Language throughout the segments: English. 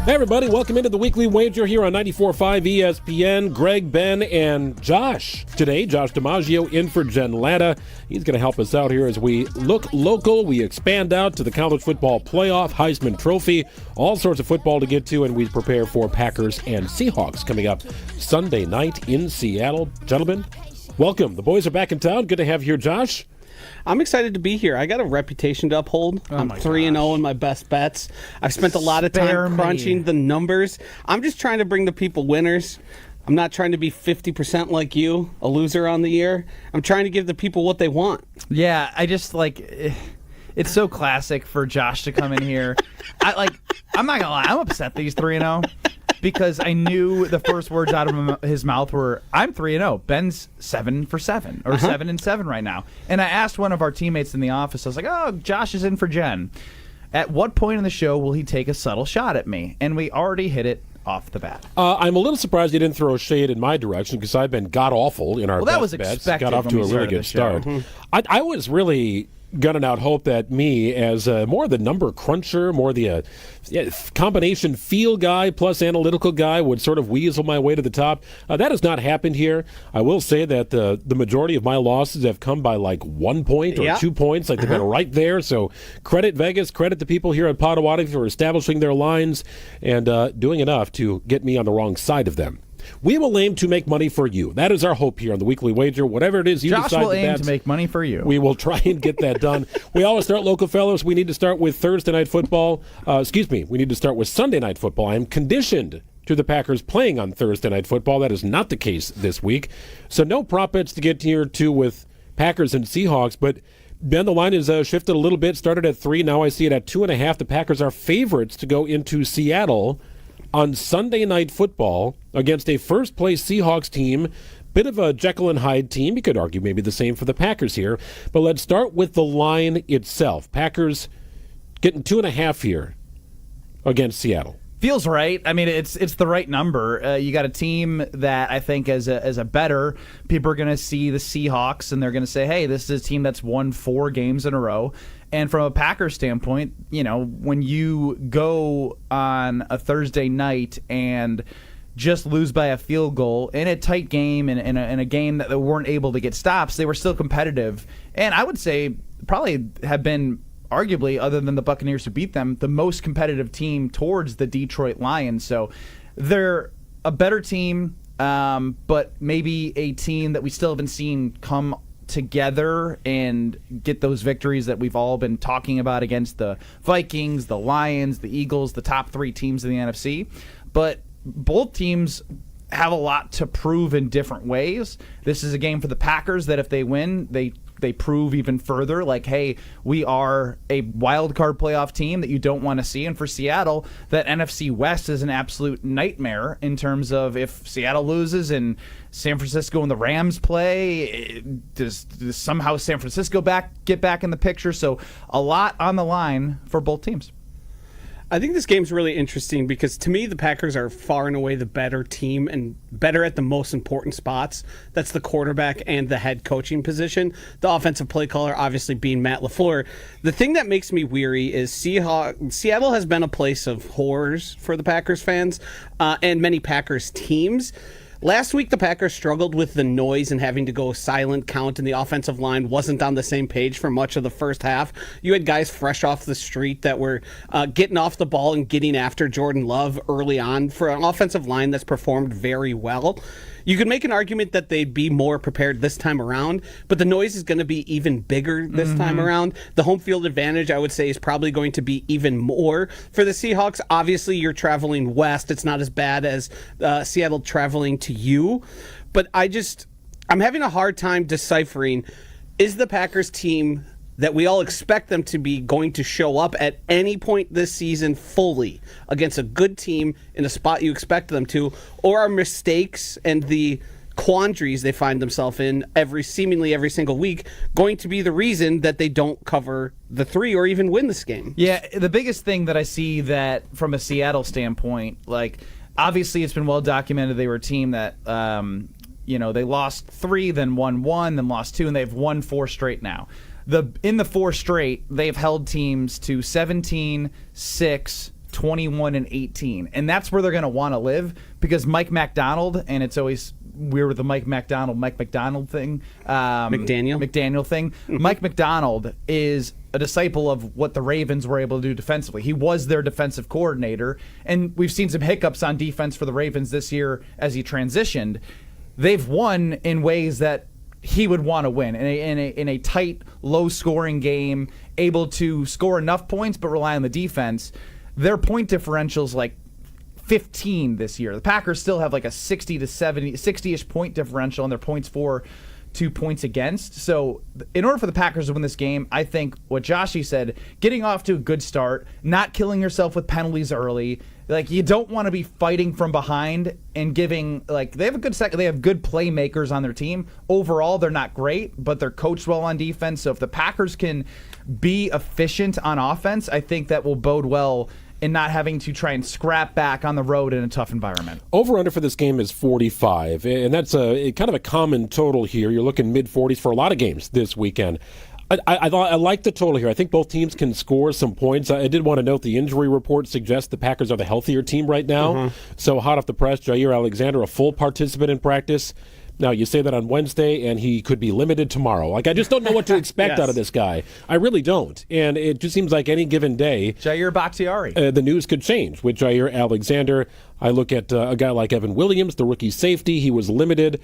Hey everybody, welcome into the Weekly Wager here on 94.5 ESPN. Greg, Ben, and Josh. Today, Josh DiMaggio in for Jen Latta. He's going to help us out here as we look local. We expand out to the college football playoff, Heisman Trophy, all sorts of football to get to, and we prepare for Packers and Seahawks coming up Sunday night in Seattle. Gentlemen, welcome. The boys are back in town. Good to have you here, Josh. I'm excited to be here. I got a reputation to uphold. I'm 3-0 in my best bets. I've spent a lot of time crunching the numbers. I'm just trying to bring the people winners. I'm not trying to be 50% like you, a loser on the year. I'm trying to give the people what they want. Yeah, I just it's so classic for Josh to come in here. I'm not gonna lie, I'm upset that he's 3-0 because I knew the first words out of his mouth were, "I'm 3-0. Ben's 7 for 7 or 7-7 right now." And I asked one of our teammates in the office. I was like, "Oh, Josh is in for Jen. At what point in the show will he take a subtle shot at me?" And we already hit it off the bat. I'm a little surprised you didn't throw shade in my direction because I've been god-awful in our that was bets. expected. Got off to a really good start. I was really gunning out hope that me, as more the number cruncher, more the combination feel guy plus analytical guy, would sort of weasel my way to the top. That has not happened here. I will say that the majority of my losses have come by like 1 point or 2 points. They've been right there. So credit Vegas, credit the people here at Potawatomi for establishing their lines and doing enough to get me on the wrong side of them. We will aim to make money for you. That is our hope here on the Weekly Wager. Whatever it is you Josh decide will aim to make money for you. We will try and get that done. We always start local, fellows. We need to start with Thursday night football. We need to start with Sunday night football. I am conditioned to the Packers playing on Thursday night football. That is not the case this week. So no prop bets to get here to with Packers and Seahawks. But Ben, the line has shifted a little bit. Started at 3. Now I see it at 2.5. The Packers are favorites to go into Seattle on Sunday night football against a first-place Seahawks team. Bit of a Jekyll and Hyde team. You could argue maybe the same for the Packers here. But let's start with the line itself. Packers getting 2.5 here against Seattle. Feels right. I mean, it's the right number. You got a team that I think as a bettor, people are going to see the Seahawks and they're going to say, hey, this is a team that's won 4 games in a row. And from a Packers standpoint, when you go on a Thursday night and just lose by a field goal in a tight game and in a game that they weren't able to get stops, they were still competitive. And I would say probably have been arguably, other than the Buccaneers who beat them, the most competitive team towards the Detroit Lions. So they're a better team, but maybe a team that we still haven't seen come together and get those victories that we've all been talking about against the Vikings, the Lions, the Eagles, the top 3 teams in the NFC. But both teams have a lot to prove in different ways. This is a game for the Packers that if they win, they prove even further, like, hey, we are a wild card playoff team that you don't want to see. And for Seattle, that NFC West is an absolute nightmare in terms of if Seattle loses and San Francisco and the Rams play, does somehow San Francisco get back in the picture? So a lot on the line for both teams. I think this game's really interesting because to me the Packers are far and away the better team and better at the most important spots. That's the quarterback and the head coaching position. The offensive play caller obviously being Matt LaFleur. The thing that makes me weary is Seattle has been a place of horrors for the Packers fans and many Packers teams. Last week, the Packers struggled with the noise and having to go silent count, and the offensive line wasn't on the same page for much of the first half. You had guys fresh off the street that were getting off the ball and getting after Jordan Love early on for an offensive line that's performed very well. You could make an argument that they'd be more prepared this time around, but the noise is going to be even bigger this time around. The home field advantage, I would say, is probably going to be even more for the Seahawks. Obviously, you're traveling west. It's not as bad as Seattle traveling to you, but I'm having a hard time deciphering, is the Packers team that we all expect them to be going to show up at any point this season fully against a good team in a spot you expect them to, or are mistakes and the quandaries they find themselves in seemingly every single week going to be the reason that they don't cover the 3 or even win this game? Yeah, the biggest thing that I see that from a Seattle standpoint, like obviously it's been well documented they were a team that they lost 3, then won 1, then lost 2, and they've won 4 straight now. In the 4 straight, they've held teams to 17, 6, 21-18, and that's where they're going to want to live because Mike Macdonald, and it's always weird with the Mike Macdonald thing, McDaniel thing. Mike Macdonald is a disciple of what the Ravens were able to do defensively. He was their defensive coordinator, and we've seen some hiccups on defense for the Ravens this year as he transitioned. They've won in ways that he would want to win in a tight, low-scoring game, able to score enough points but rely on the defense. Their point differential's like 15 this year. The Packers still have like a 60-ish point differential on their points for, 2 points against. So in order for the Packers to win this game, I think what Joshy said, getting off to a good start, not killing yourself with penalties early. Like, you don't want to be fighting from behind and giving, like, they have a good second. They have good playmakers on their team. Overall, they're not great, but they're coached well on defense. So if the Packers can be efficient on offense, I think that will bode well in not having to try and scrap back on the road in a tough environment. Over-under for this game is 45, and that's a kind of a common total here. You're looking mid-40s for a lot of games this weekend. I like the total here. I think both teams can score some points. I did want to note the injury report suggests the Packers are the healthier team right now. So hot off the press, Jair Alexander, a full participant in practice. Now, you say that on Wednesday, and he could be limited tomorrow. Like, I just don't know what to expect out of this guy. I really don't. And it just seems like any given day, Jair Bakhtiari. The news could change with Jair Alexander. I look at a guy like Evan Williams, the rookie safety. He was limited.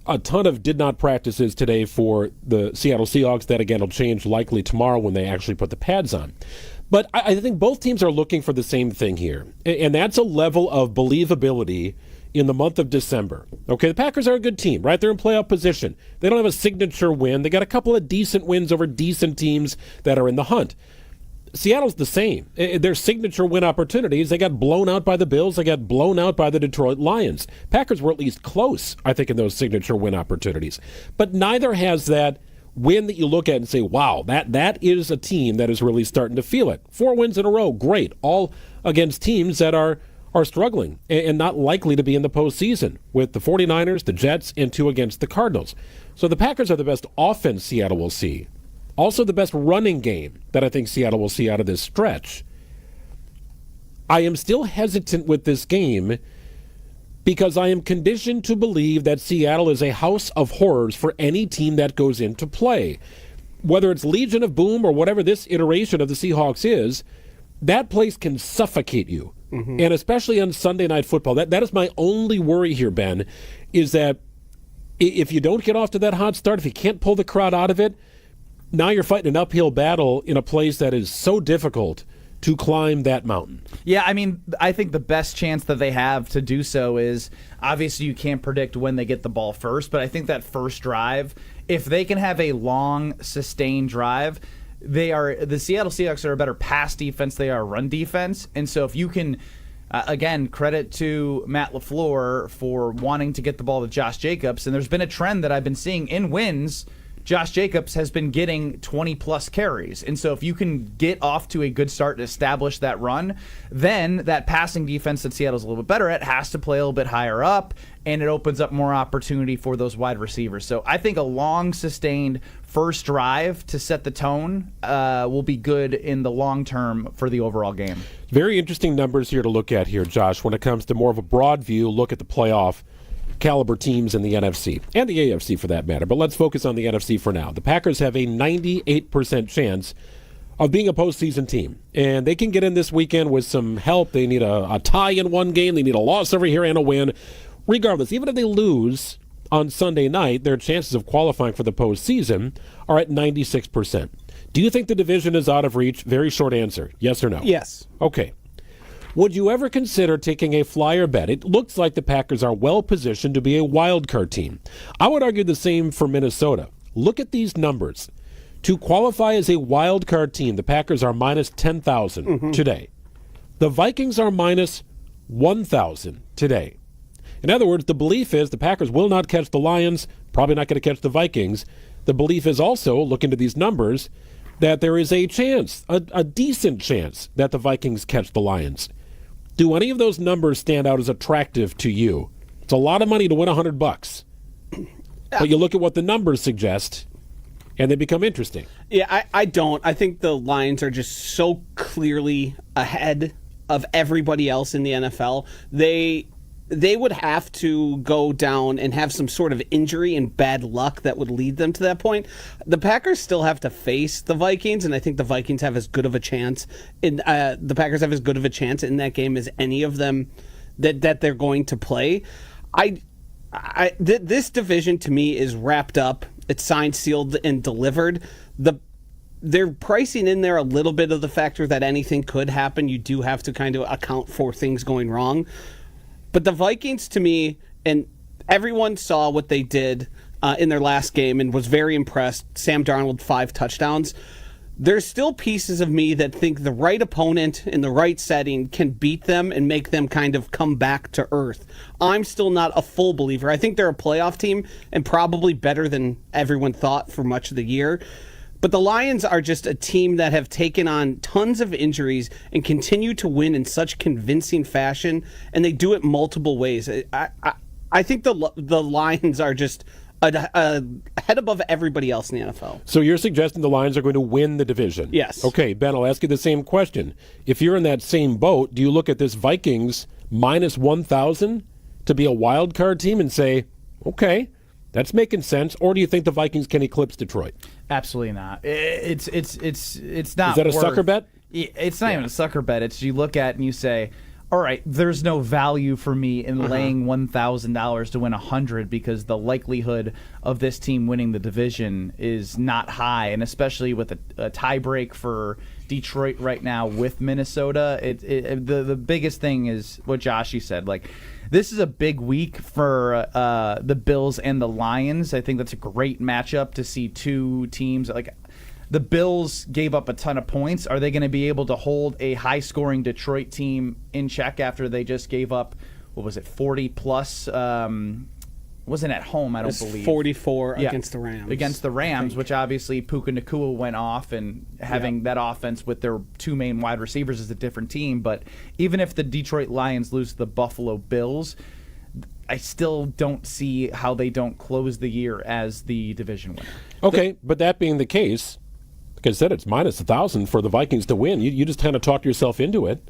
A ton of did not practices today for the Seattle Seahawks. That, again, will change likely tomorrow when they actually put the pads on. But I think both teams are looking for the same thing here, and that's a level of believability in the month of December. Okay, the Packers are a good team, right? They're in playoff position. They don't have a signature win. They got a couple of decent wins over decent teams that are in the hunt. Seattle's the same. Their signature win opportunities, they got blown out by the Bills. They got blown out by the Detroit Lions. Packers were at least close, I think, in those signature win opportunities. But neither has that win that you look at and say, wow, that is a team that is really starting to feel it. 4 wins in a row, great. All against teams that are struggling and not likely to be in the postseason, with the 49ers, the Jets, and 2 against the Cardinals. So the Packers are the best offense Seattle will see. Also the best running game that I think Seattle will see out of this stretch. I am still hesitant with this game because I am conditioned to believe that Seattle is a house of horrors for any team that goes into play. Whether it's Legion of Boom or whatever this iteration of the Seahawks is, that place can suffocate you. And especially on Sunday Night Football. That is my only worry here, Ben, is that if you don't get off to that hot start, if you can't pull the crowd out of it, now you're fighting an uphill battle in a place that is so difficult to climb that mountain. Yeah, I mean, I think the best chance that they have to do so is, obviously you can't predict when they get the ball first, but I think that first drive, if they can have a long, sustained drive, the Seattle Seahawks are a better pass defense, they are a run defense, and so if you can, again, credit to Matt LaFleur for wanting to get the ball to Josh Jacobs, and there's been a trend that I've been seeing in wins. Josh Jacobs has been getting 20-plus carries. And so if you can get off to a good start to establish that run, then that passing defense that Seattle's a little bit better at has to play a little bit higher up, and it opens up more opportunity for those wide receivers. So I think a long, sustained first drive to set the tone will be good in the long term for the overall game. Very interesting numbers here to look at here, Josh, when it comes to more of a broad view, look at the playoff caliber teams in the NFC and the AFC for that matter. But let's focus on the NFC for now. The Packers have a 98% chance of being a postseason team, and they can get in this weekend with some help. They need a tie in one game. They need a loss over here and a win. Regardless, even if they lose on Sunday night, their chances of qualifying for the postseason are at 96%. Do you think the division is out of reach? Very short answer. Yes or no? Yes. Okay. Would you ever consider taking a flyer bet? It looks like the Packers are well positioned to be a wild card team. I would argue the same for Minnesota. Look at these numbers. To qualify as a wild card team, the Packers are minus 10,000 today. The Vikings are minus 1,000 today. In other words, the belief is the Packers will not catch the Lions, probably not going to catch the Vikings. The belief is also, look into these numbers, that there is a chance, a decent chance, that the Vikings catch the Lions. Do any of those numbers stand out as attractive to you? It's a lot of money to win $100. But you look at what the numbers suggest, and they become interesting. Yeah, I don't. I think the Lions are just so clearly ahead of everybody else in the NFL, they would have to go down and have some sort of injury and bad luck that would lead them to that point. The Packers still have to face the Vikings, and I think the Vikings have as good of a chance. The Packers have as good of a chance in that game as any of them that they're going to play. This division to me is wrapped up. It's signed, sealed, and delivered. They're pricing in there a little bit of the factor that anything could happen. You do have to kind of account for things going wrong. But the Vikings, to me, and everyone saw what they did in their last game and was very impressed. Sam Darnold, 5 touchdowns. There's still pieces of me that think the right opponent in the right setting can beat them and make them kind of come back to earth. I'm still not a full believer. I think they're a playoff team and probably better than everyone thought for much of the year. But the Lions are just a team that have taken on tons of injuries and continue to win in such convincing fashion, and they do it multiple ways. I think the Lions are just head above everybody else in the NFL. So you're suggesting the Lions are going to win the division? Yes. Okay, Ben, I'll ask you the same question. If you're in that same boat, do you look at this Vikings minus 1,000 to be a wild card team and say, okay, that's making sense, or do you think the Vikings can eclipse Detroit? Absolutely not. It's not. Is that a sucker bet? It's not even a sucker bet. It's you look at and you say, all right, there's no value for me in laying $1,000 to win 100 because the likelihood of this team winning the division is not high, and especially with a tie break for Detroit right now with Minnesota, the biggest thing is what Joshy said. Like, this is a big week for the Bills and the Lions. I think that's a great matchup to see two teams. Like, the Bills gave up a ton of points. Are they going to be able to hold a high-scoring Detroit team in check after they just gave up, 40 plus? Wasn't at home, I don't believe. 44 against the Rams. Against the Rams, which obviously Puka Nacua went off, and having that offense with their 2 main wide receivers is a different team. But even if the Detroit Lions lose to the Buffalo Bills, I still don't see how they don't close the year as the division winner. Okay, but that being the case, like I said, it's minus 1,000 for the Vikings to win. You just kind of talked yourself into it.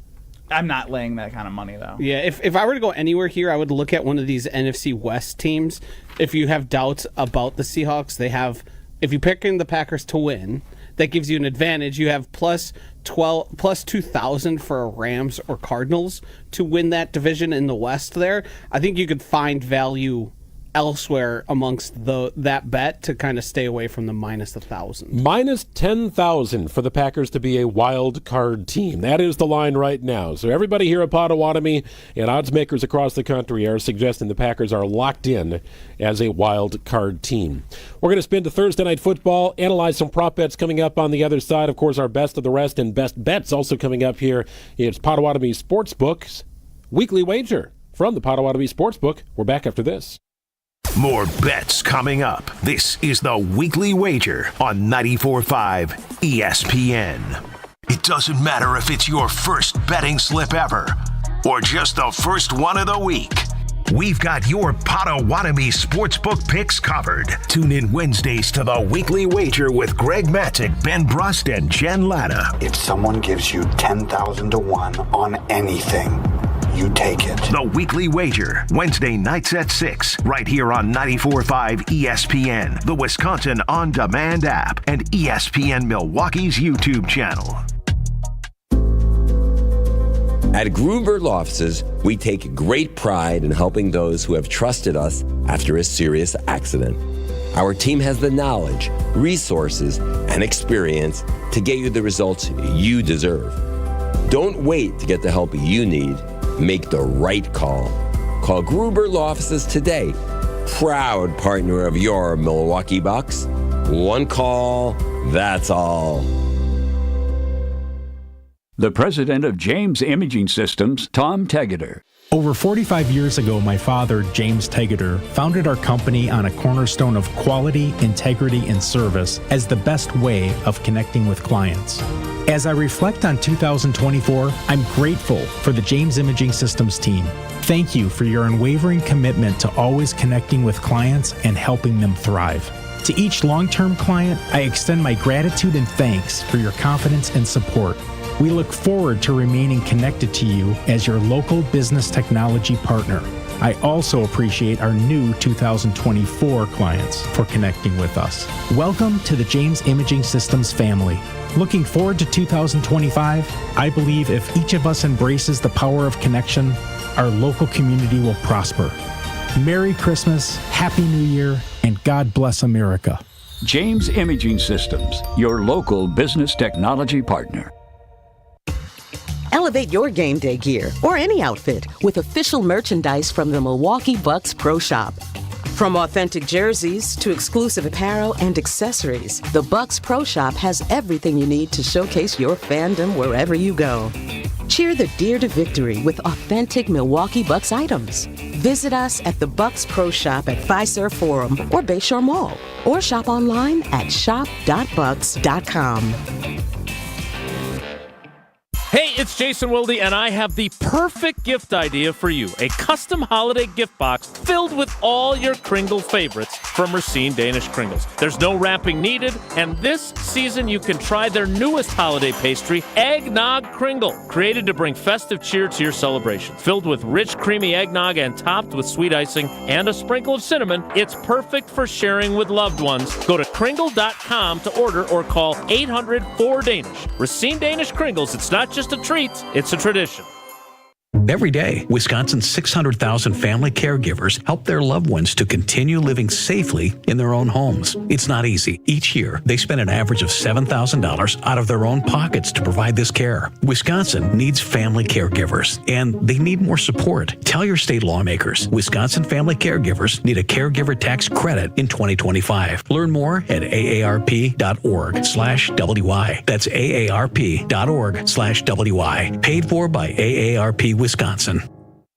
I'm not laying that kind of money, though. Yeah, if I were to go anywhere here, I would look at one of these NFC West teams. If you have doubts about the Seahawks, if you pick in the Packers to win, that gives you an advantage. You have plus 2,000 for Rams or Cardinals to win that division in the West there. I think you could find value elsewhere amongst that bet to kind of stay away from the minus 1,000. Minus 10,000 for the Packers to be a wild card team. That is the line right now. So everybody here at Potawatomi and odds makers across the country are suggesting the Packers are locked in as a wild card team. We're going to spin to Thursday Night Football, analyze some prop bets coming up on the other side. Of course, our best of the rest and best bets also coming up here. It's Potawatomi Sportsbook's weekly wager from the Potawatomi Sportsbook. We're back after this. More bets coming up. This is the Weekly Wager on 94.5 ESPN. It doesn't matter if it's your first betting slip ever or just the first one of the week. We've got your Potawatomi Sportsbook picks covered. Tune in Wednesdays to the Weekly Wager with Greg Matzik, Ben Brust, and Jen Latta. If someone gives you 10,000 to 1 on anything, you take it. The Weekly Wager, Wednesday nights at 6, right here on 94.5 ESPN, the Wisconsin On Demand app, and ESPN Milwaukee's YouTube channel. At Gruber Law Offices, we take great pride in helping those who have trusted us after a serious accident. Our team has the knowledge, resources, and experience to get you the results you deserve. Don't wait to get the help you need. Make the right call. Call Gruber Law Offices today. Proud partner of your Milwaukee Bucks. One call, that's all. The president of James Imaging Systems, Tom Tegeter. Over 45 years ago, my father, James Tegeter, founded our company on a cornerstone of quality, integrity, and service as the best way of connecting with clients. As I reflect on 2024, I'm grateful for the James Imaging Systems team. Thank you for your unwavering commitment to always connecting with clients and helping them thrive. To each long-term client, I extend my gratitude and thanks for your confidence and support. We look forward to remaining connected to you as your local business technology partner. I also appreciate our new 2024 clients for connecting with us. Welcome to the James Imaging Systems family. Looking forward to 2025, I believe if each of us embraces the power of connection, our local community will prosper. Merry Christmas, Happy New Year, and God bless America. James Imaging Systems, your local business technology partner. Elevate your game day gear or any outfit with official merchandise from the Milwaukee Bucks Pro Shop. From authentic jerseys to exclusive apparel and accessories, the Bucks Pro Shop has everything you need to showcase your fandom wherever you go. Cheer the Deer to victory with authentic Milwaukee Bucks items. Visit us at the Bucks Pro Shop at Fiserv Forum or Bayshore Mall, or shop online at shop.bucks.com. Hey, it's Jason Wilde, and I have the perfect gift idea for you. A custom holiday gift box filled with all your Kringle favorites from Racine Danish Kringles. There's no wrapping needed, and this season you can try their newest holiday pastry, Eggnog Kringle, created to bring festive cheer to your celebration. Filled with rich, creamy eggnog and topped with sweet icing and a sprinkle of cinnamon, it's perfect for sharing with loved ones. Go to Kringle.com to order or call 800-4DANISH. Racine Danish Kringles, it's not just a treat, it's a tradition. Every day, Wisconsin's 600,000 family caregivers help their loved ones to continue living safely in their own homes. It's not easy. Each year, they spend an average of $7,000 out of their own pockets to provide this care. Wisconsin needs family caregivers, and they need more support. Tell your state lawmakers, Wisconsin family caregivers need a caregiver tax credit in 2025. Learn more at aarp.org/WI. That's aarp.org/WI. Paid for by AARP Wisconsin.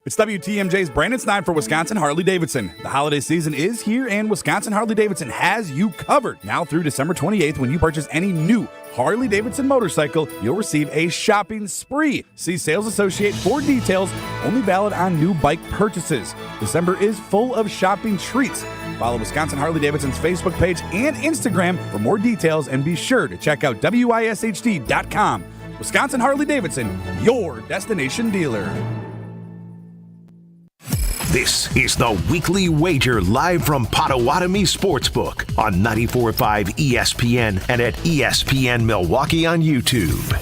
It's WTMJ's Brandon Snide for Wisconsin Harley-Davidson. The holiday season is here, and Wisconsin Harley-Davidson has you covered. Now through December 28th, when you purchase any new Harley-Davidson motorcycle, you'll receive a shopping spree. See sales associate for details, only valid on new bike purchases. December is full of shopping treats. Follow Wisconsin Harley-Davidson's Facebook page and Instagram for more details, and be sure to check out WISHD.com. Wisconsin Harley-Davidson, your destination dealer. This is the Weekly Wager live from Potawatomi Sportsbook on 94.5 ESPN and at ESPN Milwaukee on YouTube.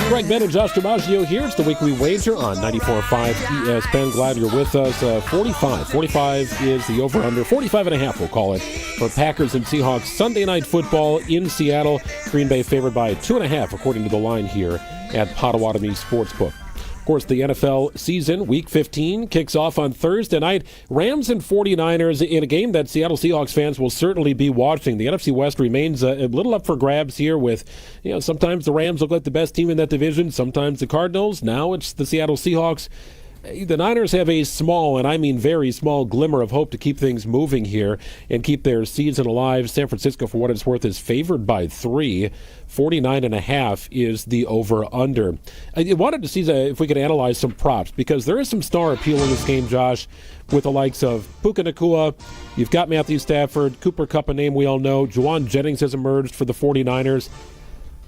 Greg Ben and Josh DiMaggio here. It's the Weekly Wager on 94.5 ESPN. Glad you're with us. 45 is the over-under. 45.5, we'll call it, for Packers and Seahawks Sunday Night Football in Seattle. Green Bay favored by 2.5, according to the line here at Potawatomi Sportsbook. Of course, the NFL season, Week 15, kicks off on Thursday night. Rams and 49ers in a game that Seattle Seahawks fans will certainly be watching. The NFC West remains a little up for grabs here with, sometimes the Rams look like the best team in that division, sometimes the Cardinals. Now it's the Seattle Seahawks. The Niners have a small, and I mean very small, glimmer of hope to keep things moving here and keep their season alive. San Francisco, for what it's worth, is favored by 3. 49.5 is the over-under. I wanted to see if we could analyze some props, because there is some star appeal in this game, Josh, with the likes of Puka Nacua. You've got Matthew Stafford, Cooper Kupp, a name we all know. Juwan Jennings has emerged for the 49ers.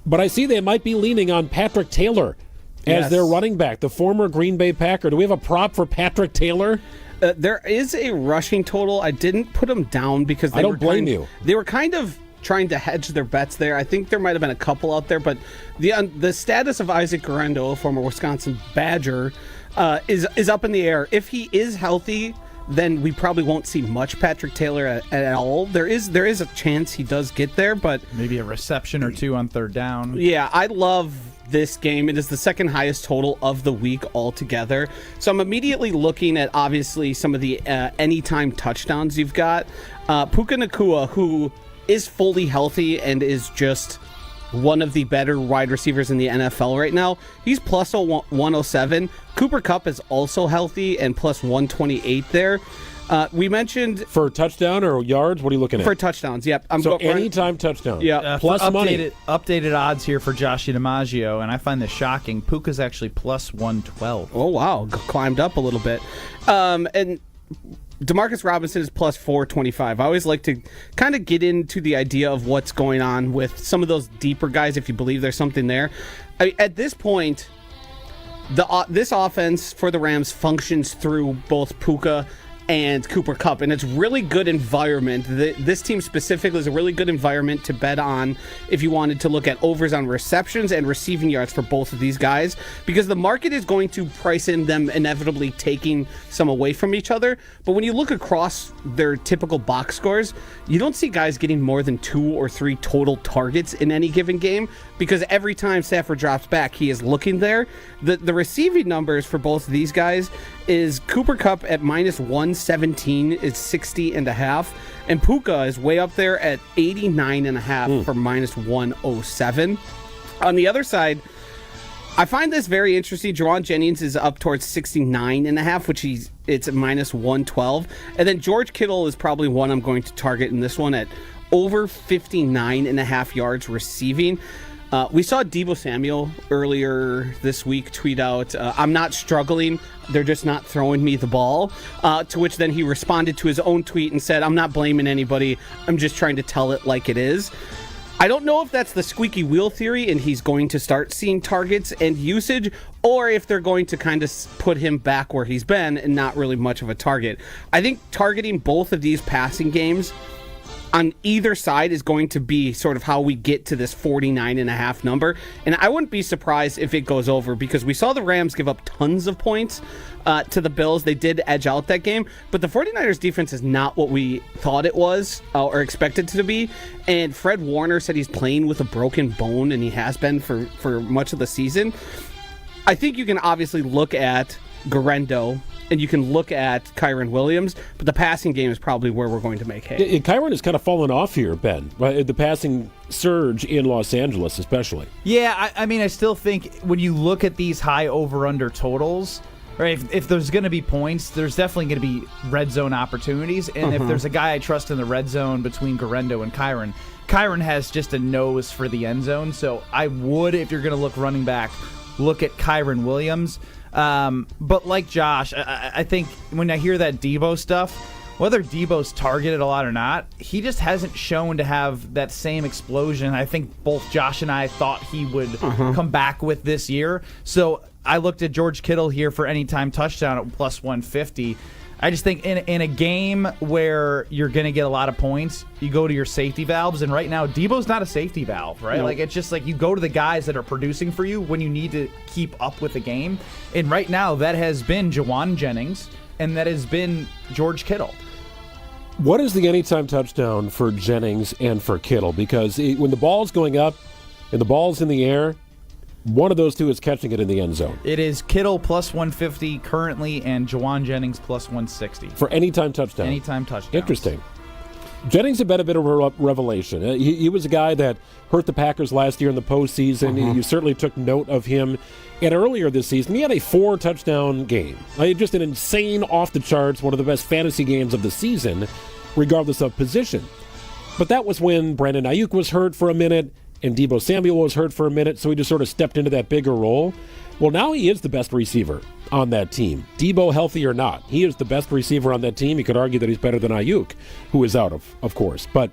But I see they might be leaning on Patrick Taylor as their running back, the former Green Bay Packer. Do we have a prop for Patrick Taylor? There is a rushing total. I didn't put them down because I don't blame you. They were kind of trying to hedge their bets there. I think there might have been a couple out there, but the status of Isaac Guerendo, former Wisconsin Badger, is up in the air. If he is healthy, then we probably won't see much Patrick Taylor at all. There is a chance he does get there, but maybe a reception or two on third down. Yeah, I love this game. It is the second highest total of the week altogether. So I'm immediately looking at, obviously, some of the anytime touchdowns you've got. Puka Nacua, who is fully healthy and is just one of the better wide receivers in the NFL right now. He's plus 107. Cooper Kupp is also healthy and plus 128 there. We mentioned for touchdown or yards. What are you looking at? For touchdowns, yep. Anytime touchdown. Yeah, plus money. Updated odds here for Josh DiMaggio, and I find this shocking. Puka's actually plus 112. Oh wow, climbed up a little bit. And Demarcus Robinson is plus 425. I always like to kind of get into the idea of what's going on with some of those deeper guys if you believe there's something there. At this point, this offense for the Rams functions through both Puka and Cooper Kupp, and it's really good environment. This team specifically is a really good environment to bet on if you wanted to look at overs on receptions and receiving yards for both of these guys, because the market is going to price in them inevitably taking some away from each other. But when you look across their typical box scores, you don't see guys getting more than 2 or 3 total targets in any given game, because every time Stafford drops back, he is looking there. The receiving numbers for both of these guys is Cooper Kupp at minus 117 is 60.5, and Puka is way up there at 89.5 for minus 107. On the other side, I find this very interesting. Juwan Jennings is up towards 69.5, which it's at minus 112. And then George Kittle is probably one I'm going to target in this one at over 59.5 yards receiving. We saw Deebo Samuel earlier this week tweet out, I'm not struggling, they're just not throwing me the ball, to which then he responded to his own tweet and said, I'm not blaming anybody, I'm just trying to tell it like it is. I don't know if that's the squeaky wheel theory and he's going to start seeing targets and usage, or if they're going to kind of put him back where he's been and not really much of a target. I think targeting both of these passing games on either side is going to be sort of how we get to this 49.5 number. And I wouldn't be surprised if it goes over, because we saw the Rams give up tons of points to the Bills. They did edge out that game, but the 49ers defense is not what we thought it was or expected to be. And Fred Warner said he's playing with a broken bone, and he has been for much of the season. I think you can obviously look at Garendo and you can look at Kyren Williams, but the passing game is probably where we're going to make hay. Kyren has kind of fallen off here, Ben. The passing surge in Los Angeles especially. Yeah, I mean, I still think when you look at these high over-under totals, right, if there's going to be points, there's definitely going to be red zone opportunities. And if there's a guy I trust in the red zone between Garendo and Kyren has just a nose for the end zone. So I would, if you're going to look running back, look at Kyren Williams. But like Josh, I think when I hear that Deebo stuff, whether Deebo's targeted a lot or not, he just hasn't shown to have that same explosion I think both Josh and I thought he would come back with this year. So I looked at George Kittle here for anytime touchdown at plus 150. I just think in a game where you're going to get a lot of points, you go to your safety valves, and right now Deebo's not a safety valve, right? Nope. Like, it's just like you go to the guys that are producing for you when you need to keep up with the game. And right now that has been Juwan Jennings, and that has been George Kittle. What is the anytime touchdown for Jennings and for Kittle? Because when the ball's going up and the ball's in the air, one of those two is catching it in the end zone. It is Kittle plus 150 currently and Juwan Jennings plus 160. For anytime touchdown. Anytime touchdown. Interesting. Jennings has been a bit of a revelation. He was a guy that hurt the Packers last year in the postseason. You certainly took note of him. And earlier this season, he had a 4-touchdown game. Just an insane, off-the-charts, one of the best fantasy games of the season, regardless of position. But that was when Brandon Ayuk was hurt for a minute, and Deebo Samuel was hurt for a minute, so he just sort of stepped into that bigger role. Well, now he is the best receiver on that team. Deebo healthy or not, he is the best receiver on that team. You could argue that he's better than Ayuk, who is out of course. But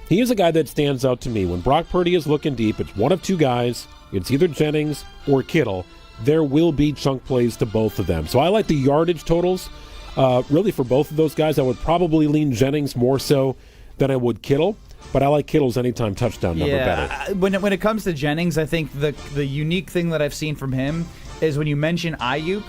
he is a guy that stands out to me. When Brock Purdy is looking deep, it's one of two guys. It's either Jennings or Kittle. There will be chunk plays to both of them. So I like the yardage totals. Really, for both of those guys, I would probably lean Jennings more so than I would Kittle. But I like Kittle's anytime touchdown number better. When it comes to Jennings, I think the unique thing that I've seen from him is when you mention Ayuk,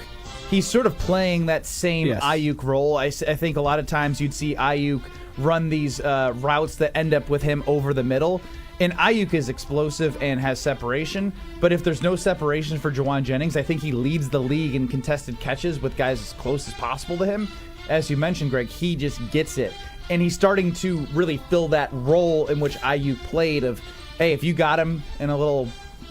he's sort of playing that same Ayuk role. I think a lot of times you'd see Ayuk run these routes that end up with him over the middle. And Ayuk is explosive and has separation, but if there's no separation for Juwan Jennings, I think he leads the league in contested catches with guys as close as possible to him. As you mentioned, Greg, he just gets it. And he's starting to really fill that role in which Ayuk played of, hey, if you got him in a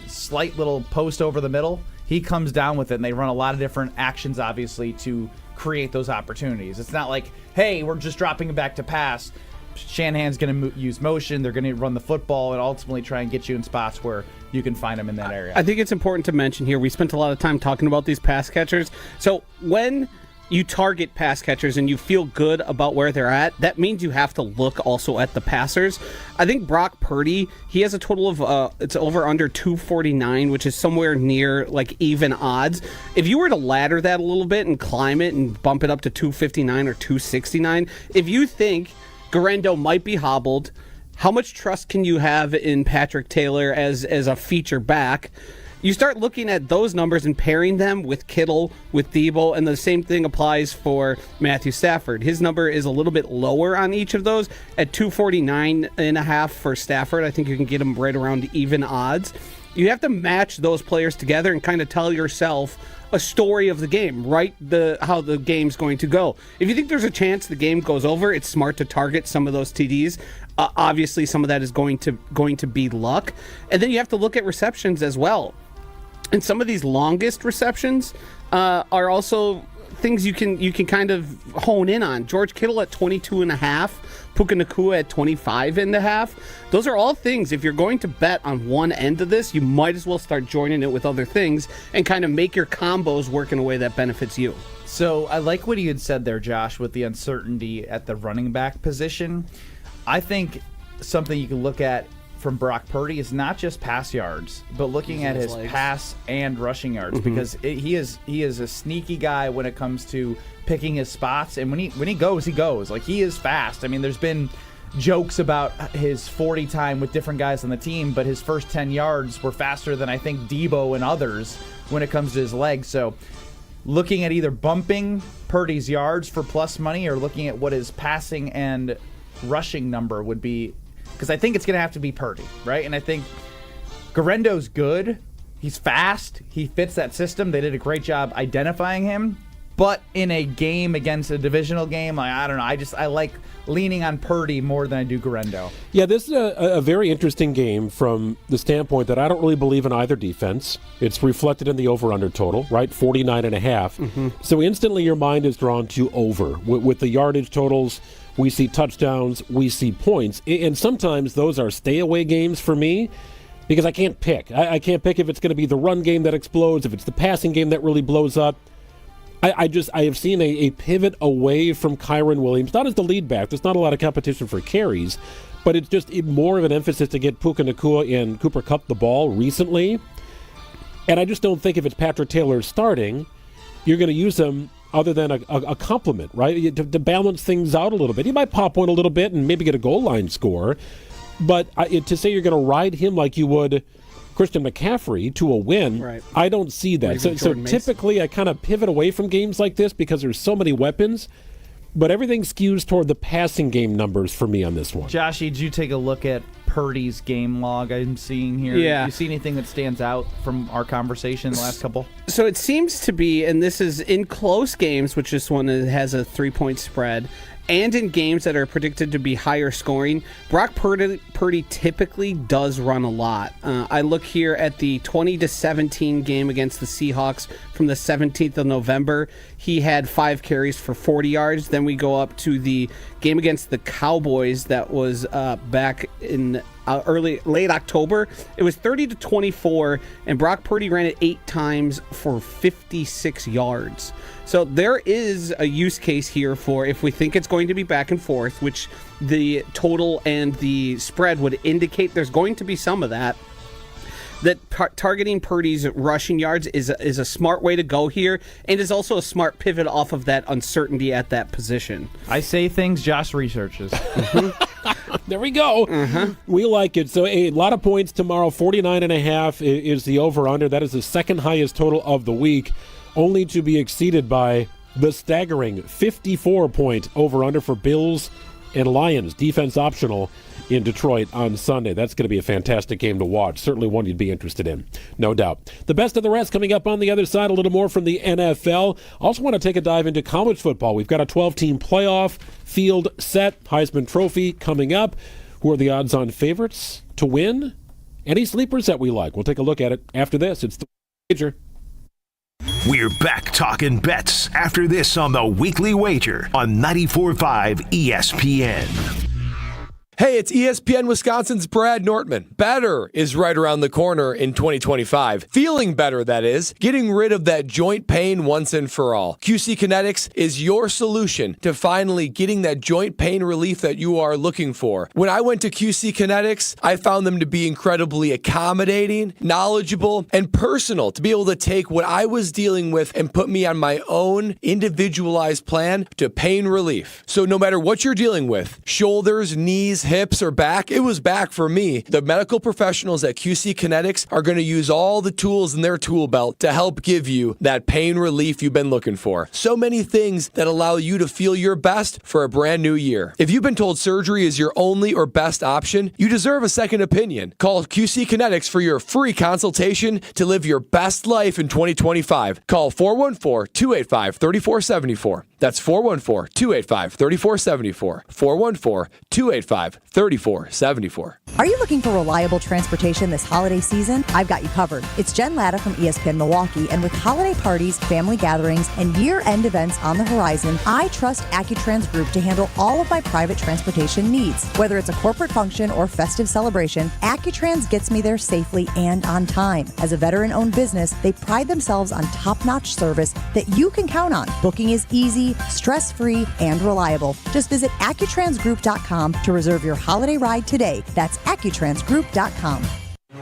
slight little post over the middle, he comes down with it, and they run a lot of different actions, obviously, to create those opportunities. It's not like, hey, we're just dropping him back to pass. Shanahan's going to use motion. They're going to run the football and ultimately try and get you in spots where you can find him in that area. I think it's important to mention here, we spent a lot of time talking about these pass catchers. So when you target pass catchers and you feel good about where they're at, that means you have to look also at the passers. I think Brock Purdy, he has a total of, it's over under 249, which is somewhere near like even odds. If you were to ladder that a little bit and climb it and bump it up to 259 or 269, if you think Guerrero might be hobbled, how much trust can you have in Patrick Taylor as a feature back? You start looking at those numbers and pairing them with Kittle, with Debo, and the same thing applies for Matthew Stafford. His number is a little bit lower on each of those at 249.5 for Stafford. I think you can get him right around even odds. You have to match those players together and kind of tell yourself a story of the game, right? How the game's going to go. If you think there's a chance the game goes over, it's smart to target some of those TDs. Obviously, some of that is going to be luck. And then you have to look at receptions as well. And some of these longest receptions are also things you can kind of hone in on. George Kittle at 22.5, Puka Nacua at 25.5. Those are all things, if you're going to bet on one end of this, you might as well start joining it with other things and kind of make your combos work in a way that benefits you. So I like what you had said there, Josh, with the uncertainty at the running back position. I think something you can look at from Brock Purdy is not just pass yards, but looking at his pass and rushing yards, because he is a sneaky guy when it comes to picking his spots, and when he goes, he goes. Like, he is fast. I mean, there's been jokes about his 40 time with different guys on the team, but his first 10 yards were faster than I think Debo and others when it comes to his legs. So looking at either bumping Purdy's yards for plus money or looking at what his passing and rushing number would be, because I think it's going to have to be Purdy, right? And I think Guerrero's good. He's fast. He fits that system. They did a great job identifying him. But in a game against a divisional game, I don't know. I like leaning on Purdy more than I do Guerrero. Yeah, this is a very interesting game from the standpoint that I don't really believe in either defense. It's reflected in the over-under total, right? 49.5. So instantly your mind is drawn to over. With the yardage totals, we see touchdowns, we see points. And sometimes those are stay-away games for me because I can't pick. I can't pick if it's going to be the run game that explodes, if it's the passing game that really blows up. I have seen a pivot away from Kyron Williams, not as the lead back. There's not a lot of competition for carries, but it's just more of an emphasis to get Puka Nacua and Cooper Kupp the ball recently. And I just don't think if it's Patrick Taylor starting, you're going to use him other than a compliment, right? To balance things out a little bit. He might pop one a little bit and maybe get a goal line score, but to say you're going to ride him like you would Christian McCaffrey to a win, right, I don't see that. So typically I kind of pivot away from games like this because there's so many weapons, but everything skews toward the passing game numbers for me on this one. Joshy, did you take a look at Purdy's game log I'm seeing here? Yeah. Do you see anything that stands out from our conversation in the last couple? So it seems to be, and this is in close games, which is one that has a 3-point spread, and in games that are predicted to be higher scoring, Brock Purdy typically does run a lot. I look here at the 20-17 game against the Seahawks from the 17th of November. He had 5 carries for 40 yards. Then we go up to the game against the Cowboys that was back in late October. It was 30-24, and Brock Purdy ran it 8 times for 56 yards. So there is a use case here for if we think it's going to be back and forth, which the total and the spread would indicate there's going to be some of that. That targeting Purdy's rushing yards is a smart way to go here, and is also a smart pivot off of that uncertainty at that position. I say things Josh researches. There we go. We like it. So a lot of points tomorrow. 49.5 is the over-under. That is the second highest total of the week, only to be exceeded by the staggering 54-point over-under for Bills and Lions. Defense optional in Detroit on Sunday. That's going to be a fantastic game to watch. Certainly one you'd be interested in, no doubt. The best of the rest coming up on the other side, a little more from the NFL. Also want to take a dive into college football. We've got a 12-team playoff field set, Heisman Trophy coming up. Who are the odds-on favorites to win? Any sleepers that we like? We'll take a look at it after this. It's the Wager. We're back talking bets after this on the Weekly Wager on 94.5 ESPN. Hey, it's ESPN Wisconsin's Brad Nortman. Better is right around the corner in 2025. Feeling better, that is. Getting rid of that joint pain once and for all. QC Kinetics is your solution to finally getting that joint pain relief that you are looking for. When I went to QC Kinetics, I found them to be incredibly accommodating, knowledgeable, and personal to be able to take what I was dealing with and put me on my own individualized plan to pain relief. So no matter what you're dealing with, shoulders, knees, hips, or back, it was back for me. The medical professionals at QC Kinetics are going to use all the tools in their tool belt to help give you that pain relief you've been looking for. So many things that allow you to feel your best for a brand new year. If you've been told surgery is your only or best option, you deserve a second opinion. Call QC Kinetics for your free consultation to live your best life in 2025. Call 414-285-3474. That's 414-285-3474. 414-285-3474. Are you looking for reliable transportation this holiday season? I've got you covered. It's Jen Latta from ESPN Milwaukee, and with holiday parties, family gatherings, and year-end events on the horizon, I trust AccuTrans Group to handle all of my private transportation needs. Whether it's a corporate function or festive celebration, AccuTrans gets me there safely and on time. As a veteran-owned business, they pride themselves on top-notch service that you can count on. Booking is easy, stress-free, and reliable. Just visit AccuTransGroup.com to reserve your holiday ride today. That's AccuTransGroup.com.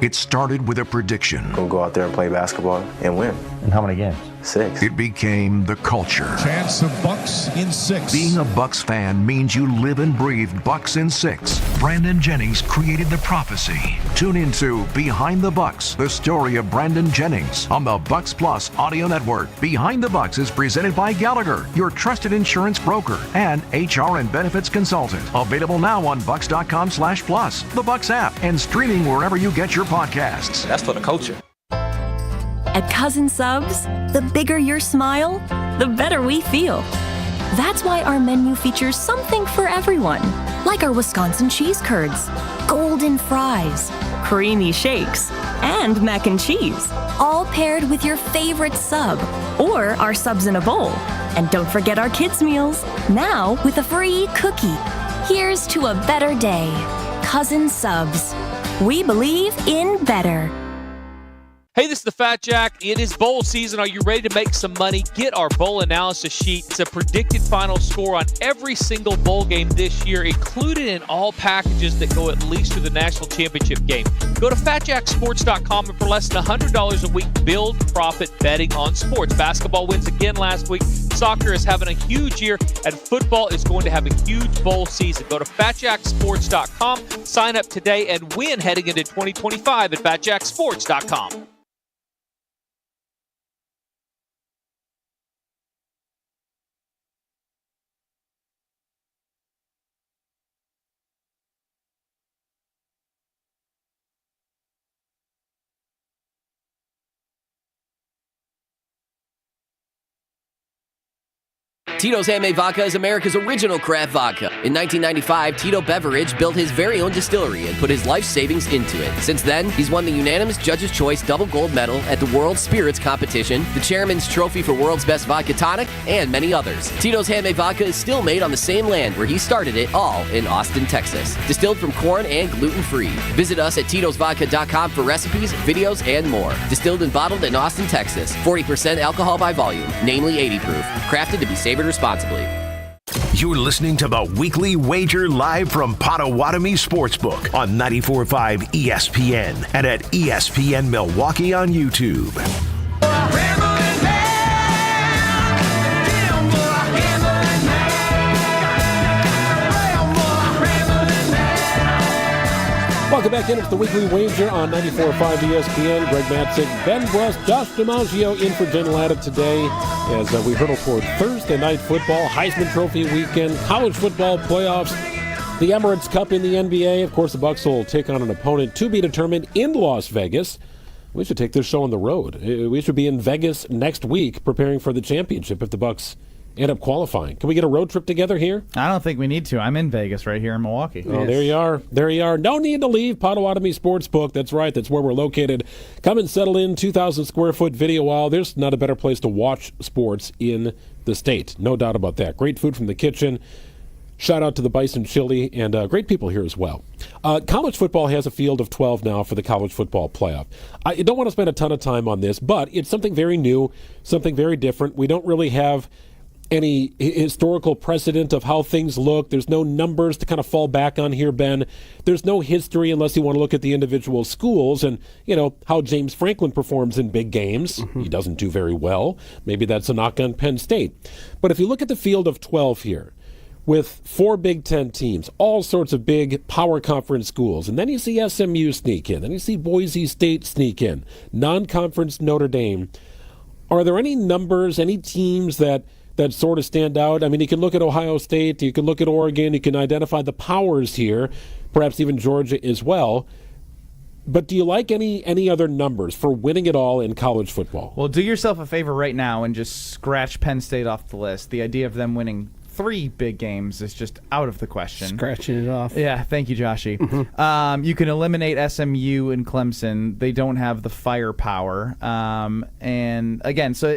It started with a prediction. Gonna go out there and play basketball and win. And how many games? 6. It became the culture. Chance of Bucks in 6. Being a Bucks fan means you live and breathe Bucks in 6. Brandon Jennings created the prophecy. Tune into Behind the Bucks, the story of Brandon Jennings on the Bucks Plus audio network. Behind the Bucks is presented by Gallagher, your trusted insurance broker and HR and benefits consultant. Available now on bucks.com/plus, the Bucks app, and streaming wherever you get your podcasts. That's for the culture. At Cousin Subs, the bigger your smile, the better we feel. That's why our menu features something for everyone, like our Wisconsin cheese curds, golden fries, creamy shakes, and mac and cheese, all paired with your favorite sub, or our subs in a bowl. And don't forget our kids' meals, now with a free cookie. Here's to a better day. Cousin Subs. We believe in better. Hey, this is the Fat Jack. It is bowl season. Are you ready to make some money? Get our bowl analysis sheet. It's a predicted final score on every single bowl game this year, included in all packages that go at least to the national championship game. Go to fatjacksports.com, and for less than $100 a week, build profit betting on sports. Basketball wins again last week. Soccer is having a huge year, and football is going to have a huge bowl season. Go to fatjacksports.com, sign up today, and win heading into 2025 at fatjacksports.com. Tito's Handmade Vodka is America's original craft vodka. In 1995, Tito Beveridge built his very own distillery and put his life savings into it. Since then, he's won the unanimous Judge's Choice Double Gold Medal at the World Spirits Competition, the Chairman's Trophy for World's Best Vodka Tonic, and many others. Tito's Handmade Vodka is still made on the same land where he started it, all in Austin, Texas. Distilled from corn and gluten-free. Visit us at Tito'sVodka.com for recipes, videos, and more. Distilled and bottled in Austin, Texas. 40% alcohol by volume, namely 80 proof. Crafted to be savored responsibly. You're listening to the Weekly Wager live from Potawatomi Sportsbook on 94.5 ESPN and at ESPN Milwaukee on YouTube. Welcome back in. It's the Weekly Wager on 94.5 ESPN. Greg Matzik, Ben Brust, Josh DiMaggio in for Jen Latta today as we hurtle toward Thursday night football, Heisman Trophy weekend, college football playoffs, the Emirates Cup in the NBA. Of course, the Bucs will take on an opponent to be determined in Las Vegas. We should take this show on the road. We should be in Vegas next week preparing for the championship if the Bucs end up qualifying. Can we get a road trip together here? I don't think we need to. I'm in Vegas right here in Milwaukee. Oh, there you are. There you are. No need to leave Potawatomi Sportsbook. That's right. That's where we're located. Come and settle in. 2,000 square foot video wall. There's not a better place to watch sports in the state. No doubt about that. Great food from the kitchen. Shout out to the Bison Chili and great people here as well. College football has a field of 12 now for the college football playoff. I don't want to spend a ton of time on this, but it's something very new, something very different. We don't really have any historical precedent of how things look. There's no numbers to kind of fall back on here, Ben. There's no history unless you want to look at the individual schools and, how James Franklin performs in big games. He doesn't do very well. Maybe that's a knock on Penn State. But if you look at the field of 12 here, with 4 Big Ten teams, all sorts of big power conference schools, and then you see SMU sneak in, then you see Boise State sneak in, non-conference Notre Dame. Are there any numbers, any teams that sort of stand out? I mean, you can look at Ohio State, you can look at Oregon, you can identify the powers here, perhaps even Georgia as well. But do you like any other numbers for winning it all in college football? Well, do yourself a favor right now and just scratch Penn State off the list. The idea of them winning 3 big games is just out of the question. Scratching it off. Yeah, thank you, Joshy. You can eliminate SMU and Clemson. They don't have the firepower. And again, so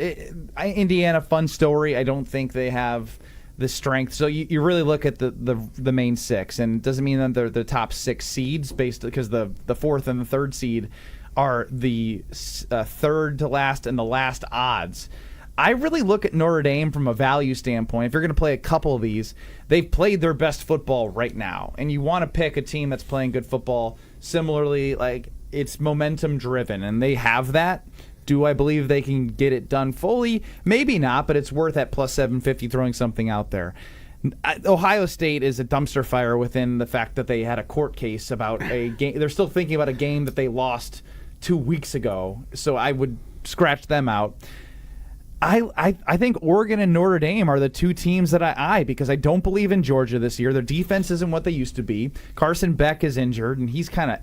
Indiana, fun story. I don't think they have the strength. So you really look at the main 6, and it doesn't mean that they're the top 6 seeds because the 4th and the 3rd seed are the 3rd to last and the last odds. I really look at Notre Dame from a value standpoint. If you're going to play a couple of these, they've played their best football right now. And you want to pick a team that's playing good football. Similarly, like, it's momentum driven, and they have that. Do I believe they can get it done fully? Maybe not, but it's worth at plus 750 throwing something out there. Ohio State is a dumpster fire within the fact that they had a court case about a game. They're still thinking about a game that they lost 2 weeks ago, so I would scratch them out. I think Oregon and Notre Dame are the 2 teams that I eye because I don't believe in Georgia this year. Their defense isn't what they used to be. Carson Beck is injured, and he's kind of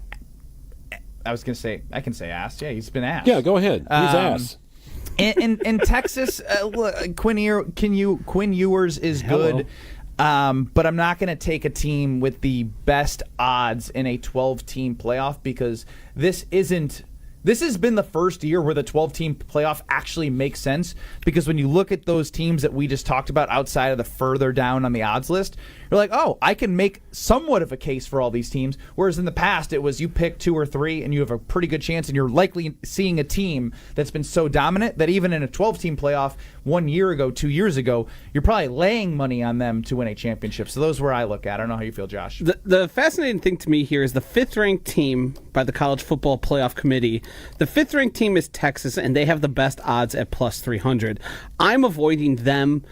– I can say ass. Yeah, he's been ass. Yeah, go ahead. He's ass. In Texas, Quinn Ewers is good. But I'm not going to take a team with the best odds in a 12-team playoff because this has been the first year where the 12-team playoff actually makes sense because when you look at those teams that we just talked about outside of the further down on the odds list, you're like, oh, I can make somewhat of a case for all these teams, whereas in the past it was you pick 2 or 3 and you have a pretty good chance and you're likely seeing a team that's been so dominant that even in a 12-team playoff 1 year ago, 2 years ago, you're probably laying money on them to win a championship. So those are where I look at. I don't know how you feel, Josh. The fascinating thing to me here is the 5th-ranked team by the College Football Playoff Committee. The 5th-ranked team is Texas, and they have the best odds at plus 300. I'm avoiding them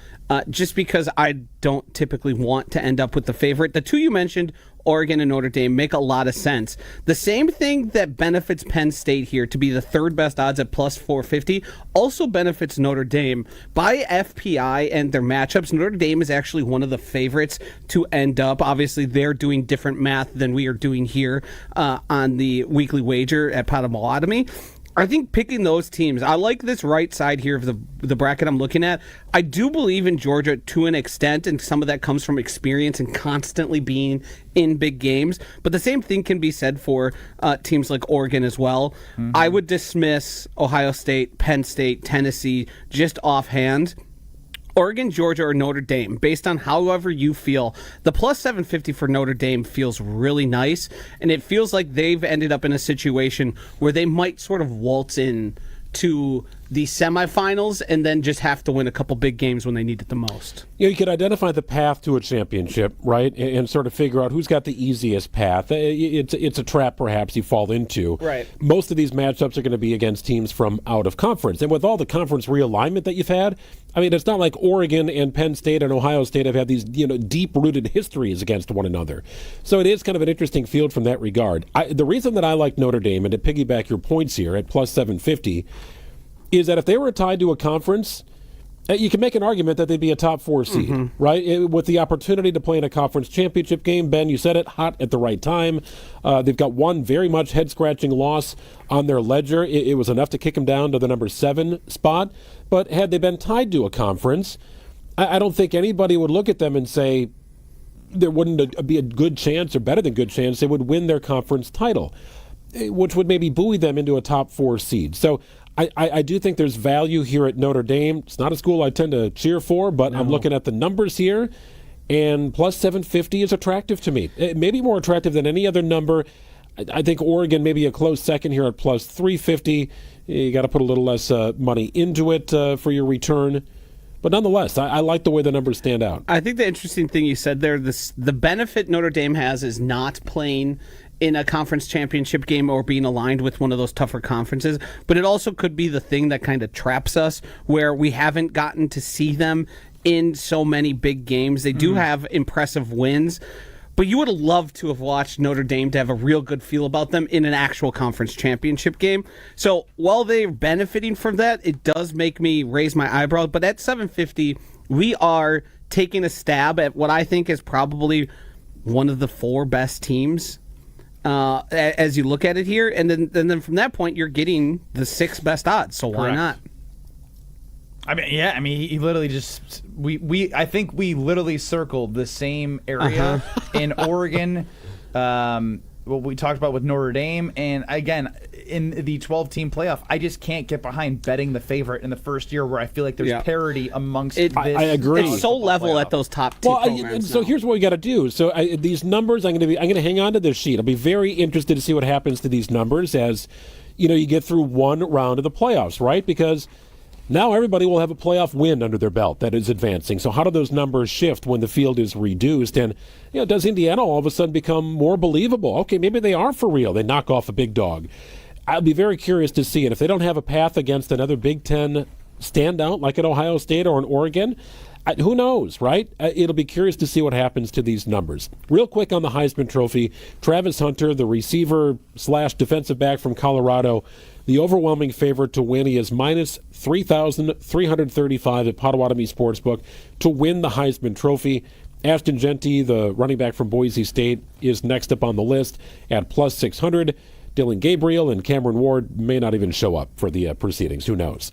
just because I don't typically want to end up with the favorite. The 2 you mentioned, Oregon and Notre Dame, make a lot of sense. The same thing that benefits Penn State here to be the 3rd best odds at plus 450 also benefits Notre Dame. By FPI and their matchups, Notre Dame is actually one of the favorites to end up. Obviously, they're doing different math than we are doing here on the weekly wager at Potawatomi. I think picking those teams, I like this right side here of the bracket I'm looking at. I do believe in Georgia to an extent, and some of that comes from experience and constantly being in big games. But the same thing can be said for teams like Oregon as well. Mm-hmm. I would dismiss Ohio State, Penn State, Tennessee just offhand. Oregon, Georgia, or Notre Dame, based on however you feel. The plus 750 for Notre Dame feels really nice, and it feels like they've ended up in a situation where they might sort of waltz in to the semifinals and then just have to win a couple big games when they need it the most. You could identify the path to a championship, right, and sort of figure out who's got the easiest path. It's a trap, perhaps, you fall into. Right. Most of these matchups are going to be against teams from out of conference. And with all the conference realignment that you've had, I mean, it's not like Oregon and Penn State and Ohio State have had these deep-rooted histories against one another. So it is kind of an interesting field from that regard. The reason that I like Notre Dame, and to piggyback your points here at plus 750, is that if they were tied to a conference, you can make an argument that they'd be a top 4 seed, right? With the opportunity to play in a conference championship game. Ben, you said it, hot at the right time. They've got one very much head-scratching loss on their ledger. It was enough to kick them down to the number 7 spot. But had they been tied to a conference, I don't think anybody would look at them and say there wouldn't be a good chance or better than good chance they would win their conference title, which would maybe buoy them into a top 4 seed. So I do think there's value here at Notre Dame. It's not a school I tend to cheer for, but I'm looking at the numbers here, and plus 750 is attractive to me. It may be more attractive than any other number. I think Oregon may be a close second here at plus 350. You got to put a little less money into it for your return. But nonetheless, I like the way the numbers stand out. I think the interesting thing you said there, the benefit Notre Dame has is not playing in a conference championship game or being aligned with one of those tougher conferences, but it also could be the thing that kind of traps us where we haven't gotten to see them in so many big games. They do have impressive wins, but you would have loved to have watched Notre Dame to have a real good feel about them in an actual conference championship game. So while they're benefiting from that, it does make me raise my eyebrows. But at 750, we are taking a stab at what I think is probably one of the 4 best teams as you look at it here. And then from that point, you're getting the 6 best odds. So why not? He literally just I think we literally circled the same area in Oregon. What we talked about with Notre Dame, and again in the 12-team playoff, I just can't get behind betting the favorite in the first year where I feel like there's parity amongst it. I agree. It's so level playoff at those top 2 programs. So here's what we got to do. So these numbers, I'm going to hang on to this sheet. I'll be very interested to see what happens to these numbers as you get through one round of the playoffs, right? Because now everybody will have a playoff win under their belt that is advancing. So how do those numbers shift when the field is reduced? And does Indiana all of a sudden become more believable? Okay, maybe they are for real. They knock off a big dog. I'll be very curious to see it. If they don't have a path against another Big Ten standout like at Ohio State or in Oregon, who knows, right? It'll be curious to see what happens to these numbers. Real quick on the Heisman Trophy, Travis Hunter, the receiver/defensive back from Colorado, the overwhelming favorite to win. He is minus 3,335 at Potawatomi Sportsbook to win the Heisman Trophy. Ashton Genty, the running back from Boise State, is next up on the list at plus 600. Dylan Gabriel and Cameron Ward may not even show up for the proceedings. Who knows?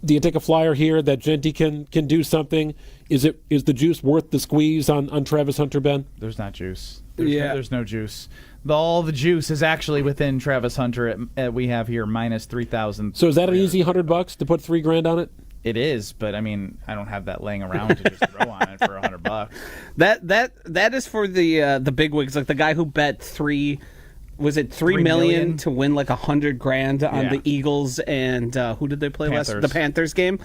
Do you take a flyer here that Genty can do something? Is the juice worth the squeeze on Travis Hunter, Ben? There's not juice. There's no juice. All the juice is actually within Travis Hunter. We have here minus 3,000. So is that an easy $100 to put $3,000 on it? It is, but I don't have that laying around to just throw on it for $100. That is for the big wigs, like the guy who bet $3 million to win like $100,000 on the Eagles and who did they play last? The Panthers game.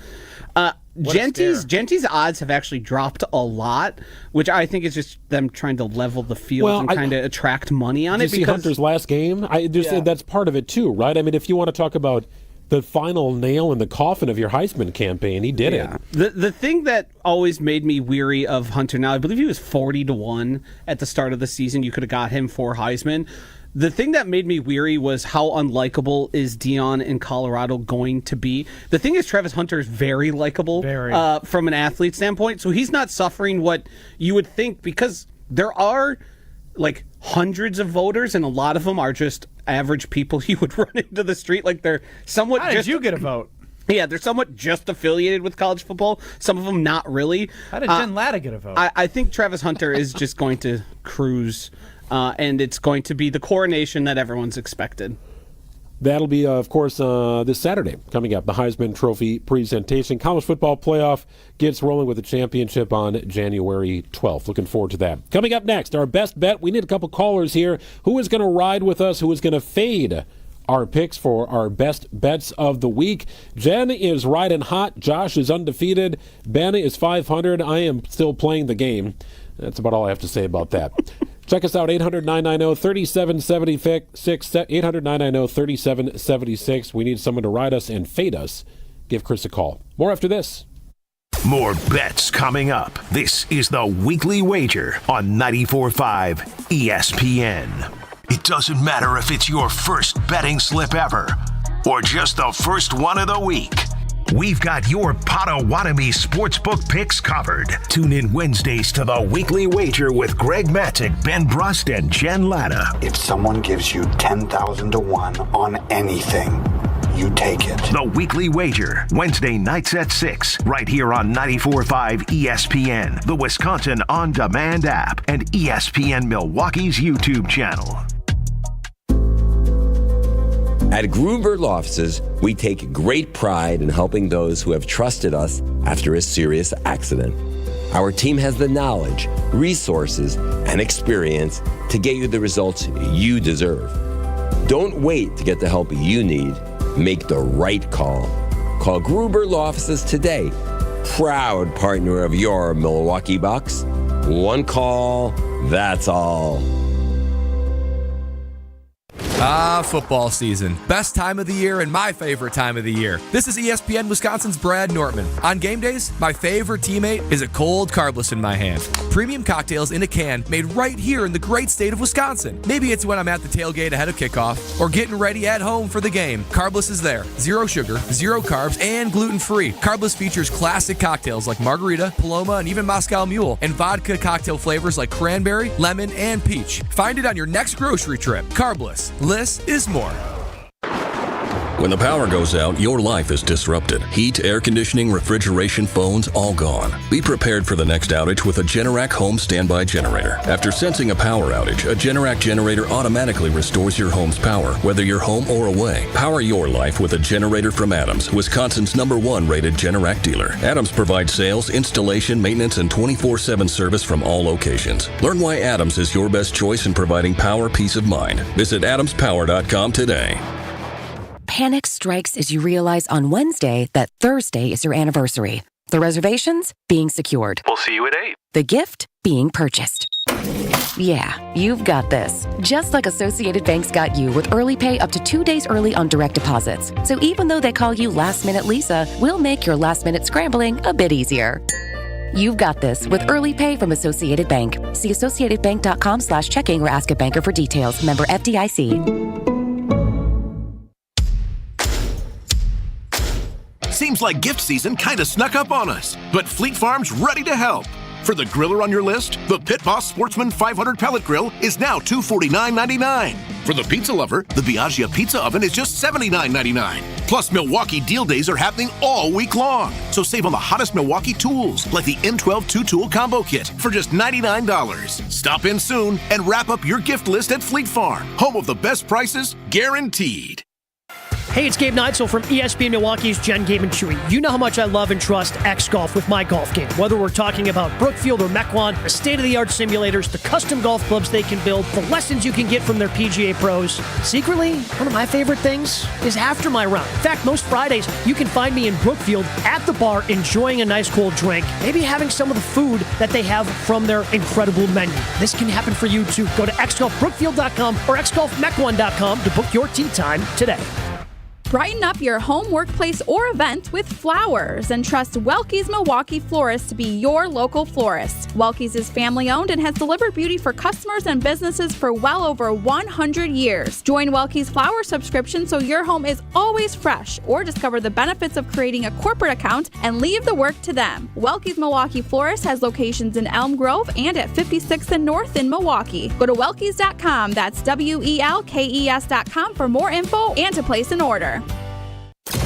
Genty's odds have actually dropped a lot, which I think is just them trying to level the field and kind of attract money on it. Did you see Hunter's last game? That's part of it too, right? I mean, if you want to talk about the final nail in the coffin of your Heisman campaign, he did it. The thing that always made me weary of Hunter, now I believe he was 40-1 at the start of the season. You could have got him for Heisman. The thing that made me weary was how unlikable is Dion in Colorado going to be. The thing is, Travis Hunter is very likable from an athlete standpoint, so he's not suffering what you would think, because there are like hundreds of voters, and a lot of them are just average people you would run into the street. Like they're somewhat. How did you get a vote? Yeah, they're somewhat just affiliated with college football. Some of them not really. How did Jen Latta get a vote? I think Travis Hunter is just going to cruise. And it's going to be the coronation that everyone's expected. That'll be, of course, this Saturday coming up, the Heisman Trophy presentation. College football playoff gets rolling with the championship on January 12th. Looking forward to that. Coming up next, our best bet. We need a couple callers here. Who is going to ride with us? Who is going to fade our picks for our best bets of the week? Jen is riding hot. Josh is undefeated. Ben is 500. I am still playing the game. That's about all I have to say about that. Check us out, 800-990-3776, 800-990-3776. We need someone to ride us and fade us. Give Chris a call. More after this. More bets coming up. This is the Weekly Wager on 94.5 ESPN. It doesn't matter if it's your first betting slip ever or just the first one of the week. We've got your Potawatomi Sportsbook picks covered. Tune in Wednesdays to the Weekly Wager with Greg Matzik, Ben Brust, and Jen Latta. If someone gives you 10,000 to 1 on anything, you take it. The Weekly Wager, Wednesday nights at 6, right here on 94.5 ESPN, the Wisconsin On Demand app, and ESPN Milwaukee's YouTube channel. At Grunberg Law Offices, we take great pride in helping those who have trusted us after a serious accident. Our team has the knowledge, resources, and experience to get you the results you deserve. Don't wait to get the help you need. Make the right call. Call Gruber Law Offices today. Proud partner of your Milwaukee Bucks. One call, that's all. Football season. Best time of the year and my favorite time of the year. This is ESPN Wisconsin's Brad Nortman. On game days, my favorite teammate is a cold carbless in my hand. Premium cocktails in a can made right here in the great state of Wisconsin. Maybe it's when I'm at the tailgate ahead of kickoff or getting ready at home for the game. Carbless is there. Zero sugar, zero carbs, and gluten-free. Carbless features classic cocktails like margarita, Paloma, and even Moscow Mule, and vodka cocktail flavors like cranberry, lemon, and peach. Find it on your next grocery trip. Carbless. Less is more. When the power goes out, your life is disrupted. Heat, air conditioning, refrigeration, phones, all gone. Be prepared for the next outage with a Generac home standby generator. After sensing a power outage, a Generac generator automatically restores your home's power, whether you're home or away. Power your life with a generator from Adams, Wisconsin's #1 rated Generac dealer. Adams provides sales, installation, maintenance, and 24/7 service from all locations. Learn why Adams is your best choice in providing power peace of mind. Visit adamspower.com today. Panic strikes as you realize on Wednesday that Thursday is your anniversary. The reservations being secured. We'll see you at 8. The gift being purchased. Yeah, you've got this. Just like Associated Bank's got you with early pay up to 2 days early on direct deposits. So even though they call you Last Minute Lisa, we'll make your last minute scrambling a bit easier. You've got this with early pay from Associated Bank. See associatedbank.com/checking or ask a banker for details. Member FDIC. Seems like gift season kind of snuck up on us, but Fleet Farm's ready to help. For the griller on your list, the Pit Boss Sportsman 500 pellet grill is now $249.99. For the pizza lover, the Biaggia pizza oven is just $79.99. Plus, Milwaukee deal days are happening all week long. So save on the hottest Milwaukee tools, like the N12 2-tool combo kit for just $99. Stop in soon and wrap up your gift list at Fleet Farm, home of the best prices, guaranteed. Hey, it's Gabe Neitzel from ESPN Milwaukee's Jen, Gabe, and Chewy. You know how much I love and trust X Golf with my golf game. Whether we're talking about Brookfield or Mequon, the state-of-the-art simulators, the custom golf clubs they can build, the lessons you can get from their PGA pros. Secretly, one of my favorite things is after my round. In fact, most Fridays, you can find me in Brookfield at the bar enjoying a nice cold drink, maybe having some of the food that they have from their incredible menu. This can happen for you too. Go to xgolfbrookfield.com or xgolfmequon.com to book your tee time today. Brighten up your home, workplace, or event with flowers and trust Welke's Milwaukee Florist to be your local florist. Welke's is family-owned and has delivered beauty for customers and businesses for well over 100 years. Join Welke's Flower subscription so your home is always fresh, or discover the benefits of creating a corporate account and leave the work to them. Welke's Milwaukee Florist has locations in Elm Grove and at 56th and North in Milwaukee. Go to welkes.com, that's WELKES.com for more info and to place an order.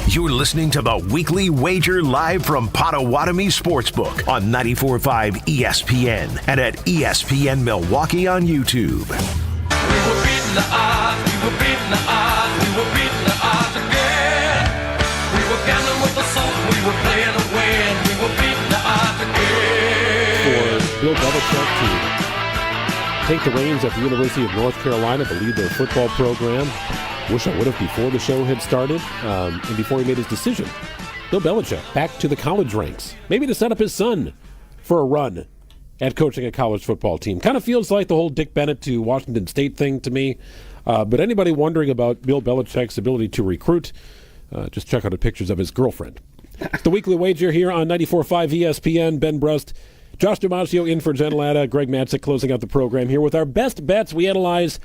You're listening to the Weekly Wager live from Potawatomi Sportsbook on 94.5 ESPN and at ESPN Milwaukee on YouTube. We were beating the odds, we were beating the odds, we were beating the odds again. We were gambling with the soul, we were playing to win, we were beating the odds again. For Bill Belichick to take the reins at the University of North Carolina to lead their football program. Wish I would have before the show had started and before he made his decision. Bill Belichick back to the college ranks, maybe to set up his son for a run at coaching a college football team. Kind of feels like the whole Dick Bennett to Washington State thing to me. But anybody wondering about Bill Belichick's ability to recruit, just check out the pictures of his girlfriend. It's the Weekly Wager here on 94.5 ESPN. Ben Brust, Josh DiMaggio in for Jen Latta, Greg Matzik closing out the program here with our best bets. We analyze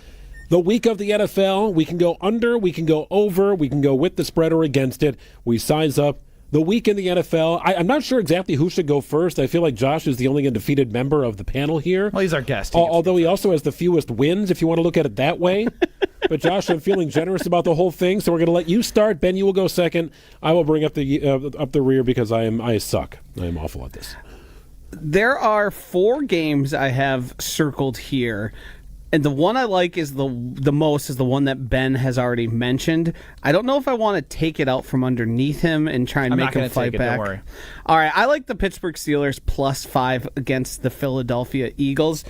the week of the NFL. We can go under, we can go over, we can go with the spread or against it. We size up the week in the NFL. I'm not sure exactly who should go first. I feel like Josh is the only undefeated member of the panel here. Well, he's our guest. Although he also has the fewest wins, if you want to look at it that way. But Josh, I'm feeling generous about the whole thing, so we're going to let you start. Ben, you will go second. I will bring up the rear because I suck. I am awful at this. There are 4 games I have circled here. And the one I like is the most is the one that Ben has already mentioned. I don't know if I want to take it out from underneath him and try and make him fight back. Don't worry. All right, I like the Pittsburgh Steelers +5 against the Philadelphia Eagles.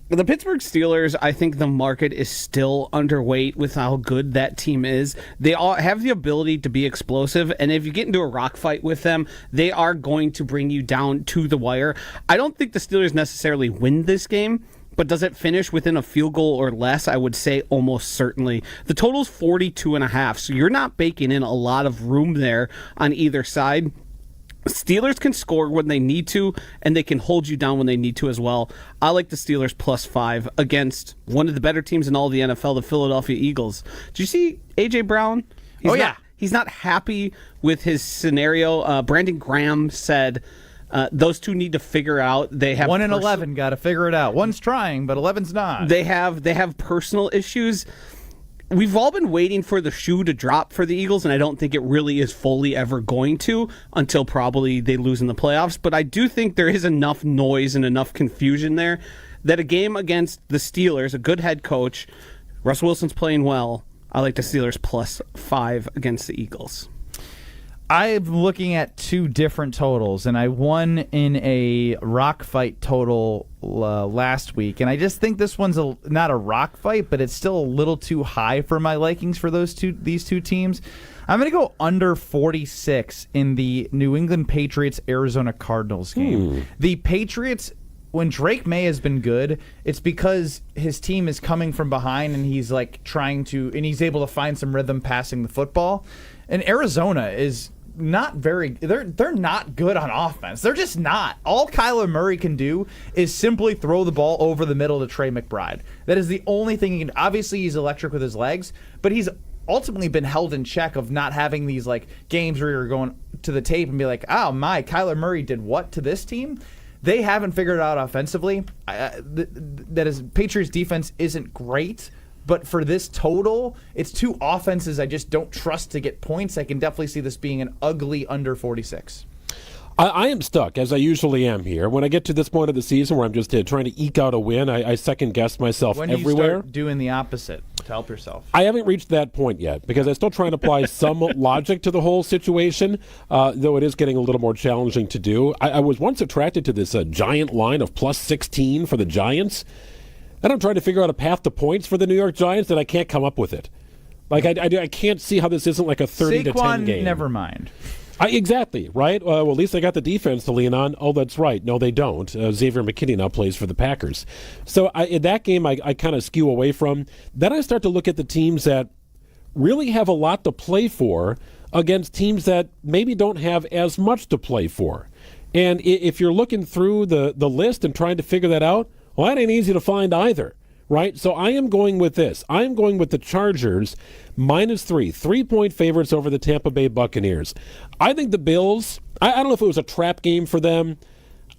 The Pittsburgh Steelers, I think the market is still underweight with how good that team is. They all have the ability to be explosive, and if you get into a rock fight with them, they are going to bring you down to the wire. I don't think the Steelers necessarily win this game, but does it finish within a field goal or less? I would say almost certainly. The total's 42.5, so you're not baking in a lot of room there on either side. Steelers can score when they need to, and they can hold you down when they need to as well. I like the Steelers +5 against one of the better teams in all the NFL, the Philadelphia Eagles. Did you see A.J. Brown? He's not happy with his scenario. Brandon Graham said those two need to figure out. They have 1 and 11, got to figure it out. One's trying, but 11's not. They have personal issues. We've all been waiting for the shoe to drop for the Eagles, and I don't think it really is fully ever going to until probably they lose in the playoffs. But I do think there is enough noise and enough confusion there that a game against the Steelers, a good head coach, Russell Wilson's playing well, I like the Steelers +5 against the Eagles. I'm looking at two different totals, and I won in a rock fight total last week, and I just think this one's not a rock fight, but it's still a little too high for my likings for these two teams. I'm going to go under 46 in the New England Patriots-Arizona Cardinals game. The Patriots, when Drake May has been good, it's because his team is coming from behind and he's he's able to find some rhythm passing the football. And Arizona is not they're not good on offense. They're just not. All Kyler Murray can do is simply throw the ball over the middle to Trey McBride. That is the only thing he can. Obviously, he's electric with his legs, but he's ultimately been held in check of not having these games where you're going to the tape and be like, oh my, Kyler Murray did what to this team? They haven't figured it out offensively. Patriots defense isn't great. But for this total, it's two offenses I just don't trust to get points. I can definitely see this being an ugly under 46. I am stuck, as I usually am here. When I get to this point of the season where I'm just trying to eke out a win, I second-guess myself everywhere. When do you start doing the opposite to help yourself? I haven't reached that point yet, because I'm still trying to apply some logic to the whole situation, though it is getting a little more challenging to do. I was once attracted to this giant line of +16 for the Giants. Then I'm trying to figure out a path to points for the New York Giants, and I can't come up with it. I can't see how this isn't like a 30-10 game. Never mind. Exactly, right? Well, at least they got the defense to lean on. Oh, that's right. No, they don't. Xavier McKinney now plays for the Packers. So in that game, I kind of skew away from. Then I start to look at the teams that really have a lot to play for against teams that maybe don't have as much to play for. And if you're looking through the list and trying to figure that out, well, that ain't easy to find either, right? So I am going with this. I am going with the Chargers -3, 3-point favorites over the Tampa Bay Buccaneers. I think the Bills, I don't know if it was a trap game for them.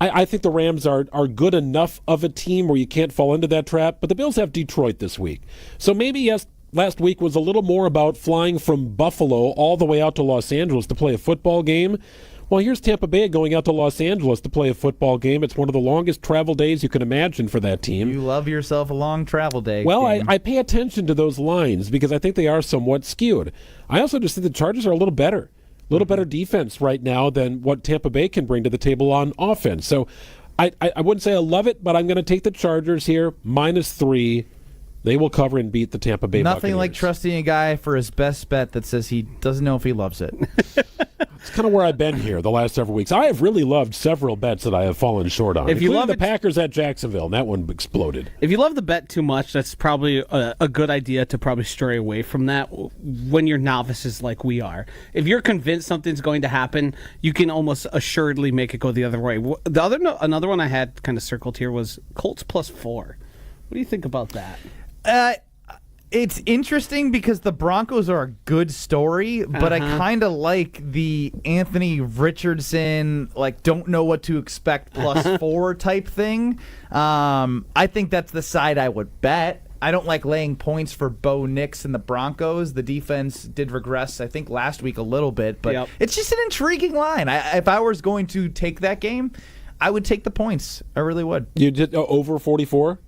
I think the Rams are good enough of a team where you can't fall into that trap, but the Bills have Detroit this week. So maybe, yes, last week was a little more about flying from Buffalo all the way out to Los Angeles to play a football game. Well, here's Tampa Bay going out to Los Angeles to play a football game. It's one of the longest travel days you can imagine for that team. You love yourself a long travel day. Well, I pay attention to those lines because I think they are somewhat skewed. I also just think the Chargers are a little better defense right now than what Tampa Bay can bring to the table on offense. So I wouldn't say I love it, but I'm going to take the Chargers here, -3. They will cover and beat the Tampa Bay Buccaneers. Nothing like trusting a guy for his best bet that says he doesn't know if he loves it. It's kind of where I've been here the last several weeks. I have really loved several bets that I have fallen short on. If you love the Packers at Jacksonville, and that one exploded. If you love the bet too much, that's probably a good idea to probably stray away from that when you're novices like we are. If you're convinced something's going to happen, you can almost assuredly make it go the other way. Another one I had kind of circled here was Colts +4. What do you think about that? It's interesting because the Broncos are a good story, but I kind of like the Anthony Richardson, don't know what to expect +4 type thing. I think that's the side I would bet. I don't like laying points for Bo Nix and the Broncos. The defense did regress, I think, last week a little bit, but It's just an intriguing line. If I was going to take that game, I would take the points. I really would. You did over 44?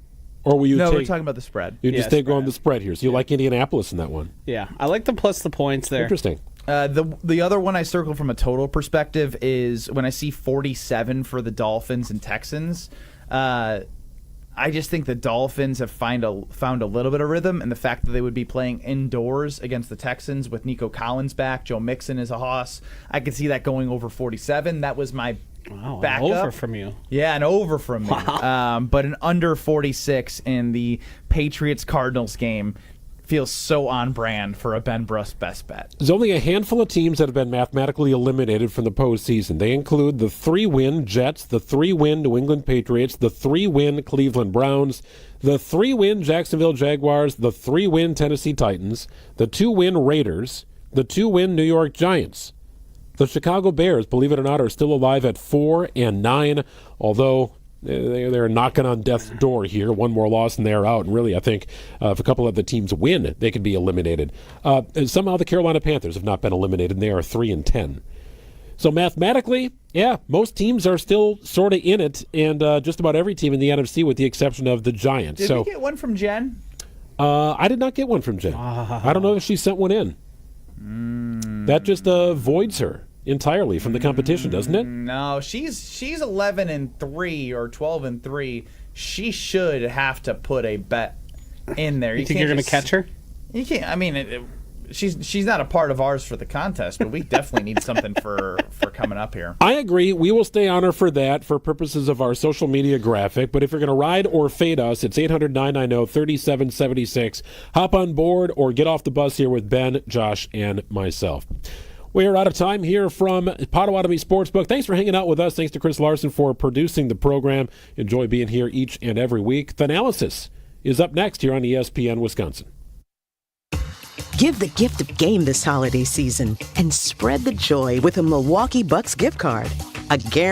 Or will you No, take, we're talking about the spread. You just go on the spread here. So you like Indianapolis in that one. Yeah, I like the plus the points there. Interesting. The other one I circle from a total perspective is when I see 47 for the Dolphins and Texans. I just think the Dolphins have found a little bit of rhythm, and the fact that they would be playing indoors against the Texans with Nico Collins back, Joe Mixon is a hoss. I could see that going over 47. That was my backup. An over from you. Yeah, an over from me. Wow. But an under 46 in the Patriots-Cardinals game feels so on brand for a Ben Brust best bet. There's only a handful of teams that have been mathematically eliminated from the postseason. They include the 3-win Jets, the 3-win New England Patriots, the 3-win Cleveland Browns, the 3-win Jacksonville Jaguars, the 3-win Tennessee Titans, the 2-win Raiders, the 2-win New York Giants. The Chicago Bears, believe it or not, are still alive at 4-9, although they're knocking on death's door here. One more loss and they're out. And really, I think if a couple of the teams win, they could be eliminated. Somehow the Carolina Panthers have not been eliminated, and they are 3-10. So mathematically, yeah, most teams are still sort of in it, and just about every team in the NFC with the exception of the Giants. Did we get one from Jen? I did not get one from Jen. I don't know if she sent one in. That just voids her entirely from the competition, doesn't it? No, she's 11-3 or 12-3. She should have to put a bet in there. You think you're going to catch her? You can't. I mean, she's not a part of ours for the contest, but we definitely need something for coming up here. I agree. We will stay on her for that for purposes of our social media graphic. But if you're going to ride or fade us, it's 800-990-3776. Hop on board or get off the bus here with Ben, Josh, and myself. We are out of time here from Potawatomi Sportsbook. Thanks for hanging out with us. Thanks to Chris Larson for producing the program. Enjoy being here each and every week. The analysis is up next here on ESPN Wisconsin. Give the gift of game this holiday season and spread the joy with a Milwaukee Bucks gift card. A guarantee